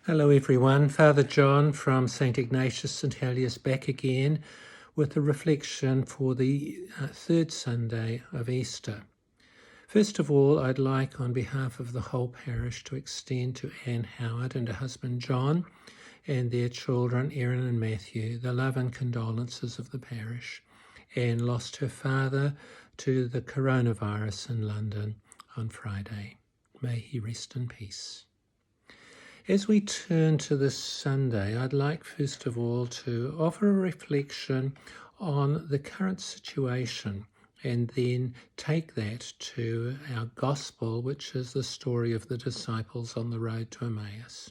Hello everyone, Father John from St Ignatius St Heliers back again with a reflection for the third Sunday of Easter. First of all, I'd like on behalf of the whole parish to extend to Anne Howard and her husband John and their children Erin and Matthew the love and condolences of the parish. Anne lost her father to the coronavirus in London on Friday. May he rest in peace. As we turn to this Sunday, I'd like first of all to offer a reflection on the current situation and then take that to our gospel, which is the story of the disciples on the road to Emmaus.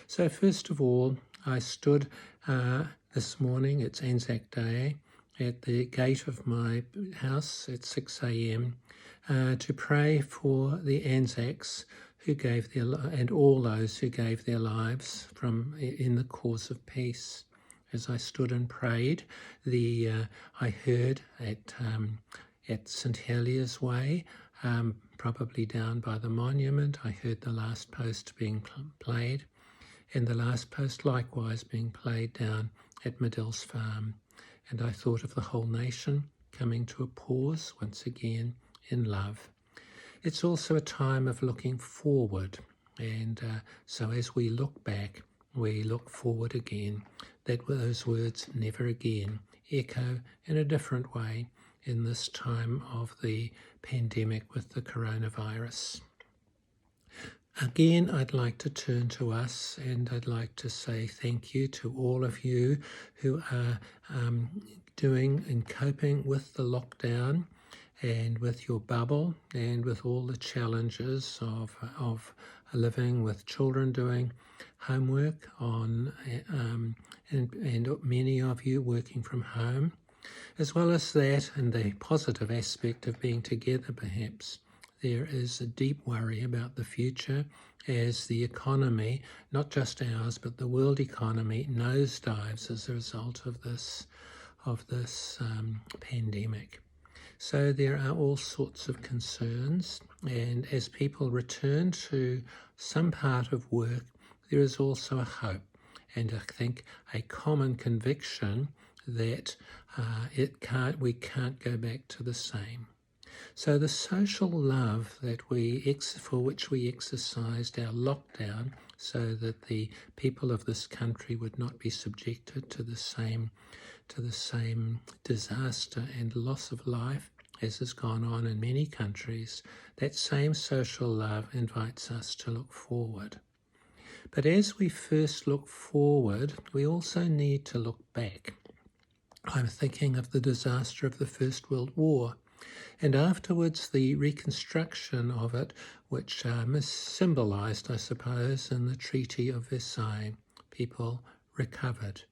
So first of all, I stood this morning, it's Anzac Day, at the gate of my house at 6 a.m. To pray for the Anzacs who gave their and all those who gave their lives in the cause of peace. As I stood and prayed, I heard at St Heliers Way, probably down by the monument, I heard the last post being played, and the last post likewise being played down at Medill's farm. And I thought of the whole nation coming to a pause once again in love. It's also a time of looking forward, and so as we look back, we look forward again, that those words never again echo in a different way in this time of the pandemic with the coronavirus. Again, I'd like to turn to us, and I'd like to say thank you to all of you who are doing and coping with the lockdown and with your bubble and with all the challenges of living with children doing homework on and many of you working from home, as well as that and the positive aspect of being together perhaps. There is a deep worry about the future as the economy, not just ours, but the world economy, nosedives as a result of this pandemic. So there are all sorts of concerns, and as people return to some part of work, there is also a hope, and I think a common conviction that we can't go back to the same. So the social love that for which we exercised our lockdown, so that the people of this country would not be subjected to the same disaster and loss of life as has gone on in many countries, that same social love invites us to look forward. But as we first look forward, we also need to look back. I'm thinking of the disaster of the First World War, and afterwards the reconstruction of it, which is symbolised, I suppose, in the Treaty of Versailles. People recovered.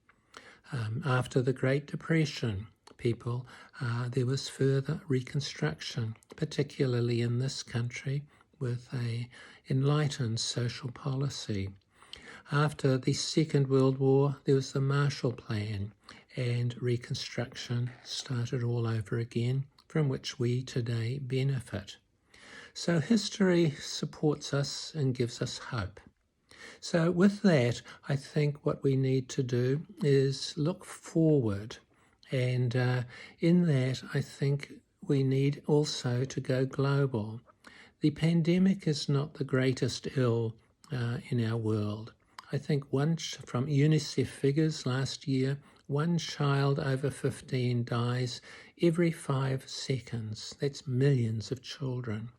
After the Great Depression, there was further reconstruction, particularly in this country, with an enlightened social policy. After the Second World War, there was the Marshall Plan, and reconstruction started all over again, from which we today benefit. So history supports us and gives us hope. So with that, I think what we need to do is look forward. And in that, I think we need also to go global. The pandemic is not the greatest ill in our world. I think from UNICEF figures last year, one child over 15 dies every 5 seconds. That's millions of children.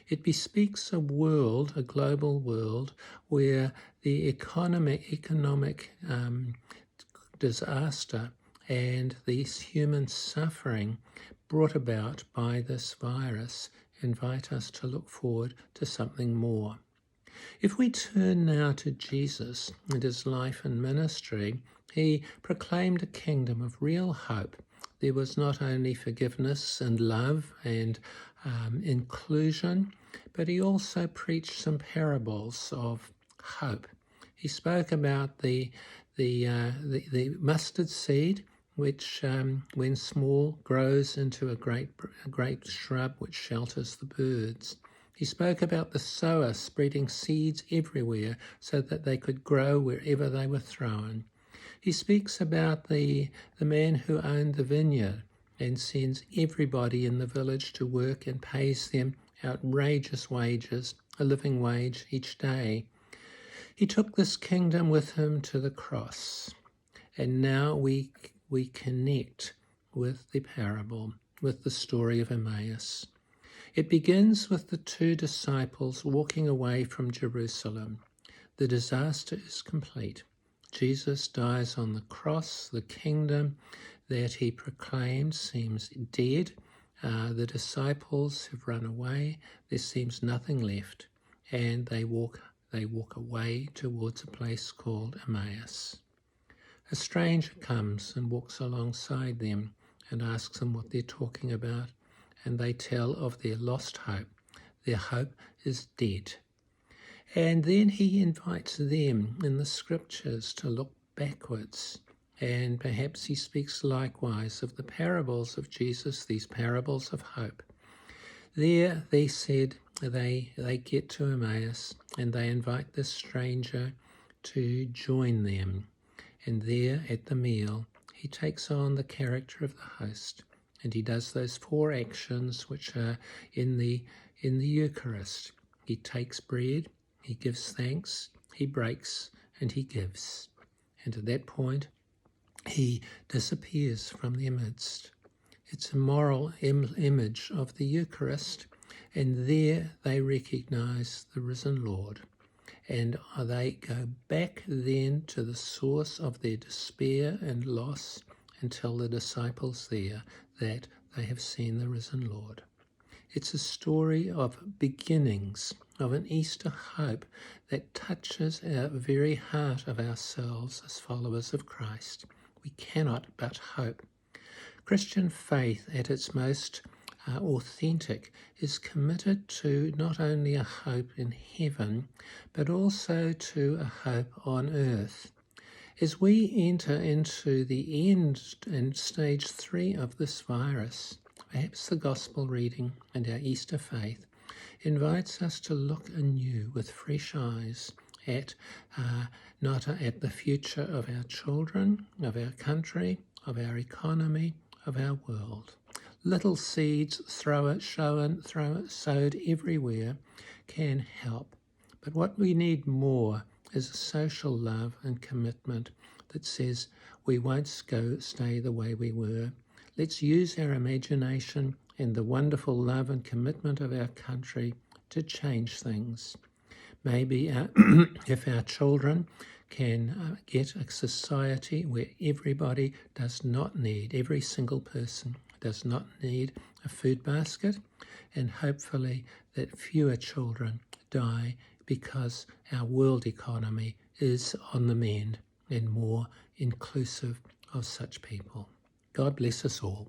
It bespeaks a global world, where the economic disaster and the human suffering brought about by this virus invite us to look forward to something more. If we turn now to Jesus and his life and ministry, he proclaimed a kingdom of real hope. There was not only forgiveness and love and inclusion, but he also preached some parables of hope. He spoke about the mustard seed, which, when small, grows into a great shrub which shelters the birds. He spoke about the sower spreading seeds everywhere so that they could grow wherever they were thrown. He speaks about the man who owned the vineyard and sends everybody in the village to work and pays them outrageous wages, a living wage each day. He took this kingdom with him to the cross, and now we connect with the parable, with the story of Emmaus. It begins with the two disciples walking away from Jerusalem. The disaster is complete. Jesus dies on the cross. The kingdom that he proclaimed seems dead. The disciples have run away. There seems nothing left, and they walk away towards a place called Emmaus. A stranger comes and walks alongside them and asks them what they're talking about, and they tell of their lost hope. Their hope is dead. And then he invites them in the scriptures to look backwards, and perhaps he speaks likewise of the parables of Jesus, these parables of hope. There they said they get to Emmaus and they invite this stranger to join them. And there at the meal, he takes on the character of the host, and he does those 4 actions which are in the Eucharist. He takes bread, he gives thanks, he breaks, and he gives. And at that point, he disappears from their midst. It's a moral image of the Eucharist, and there they recognize the risen Lord. And they go back then to the source of their despair and loss and tell the disciples there that they have seen the risen Lord. It's a story of beginnings, of an Easter hope that touches our very heart of ourselves as followers of Christ. We cannot but hope. Christian faith at its most authentic is committed to not only a hope in heaven, but also to a hope on earth. As we enter into the end and stage 3 of this virus, perhaps the gospel reading and our Easter faith invites us to look anew with fresh eyes at not at the future of our children, of our country, of our economy, of our world. Little seeds sowed everywhere can help. But what we need more is a social love and commitment that says we won't stay the way we were. Let's use our imagination and the wonderful love and commitment of our country to change things. Maybe if our children can get a society where everybody does not need, every single person does not need a food basket, and hopefully that fewer children die because our world economy is on the mend and more inclusive of such people. God bless us all.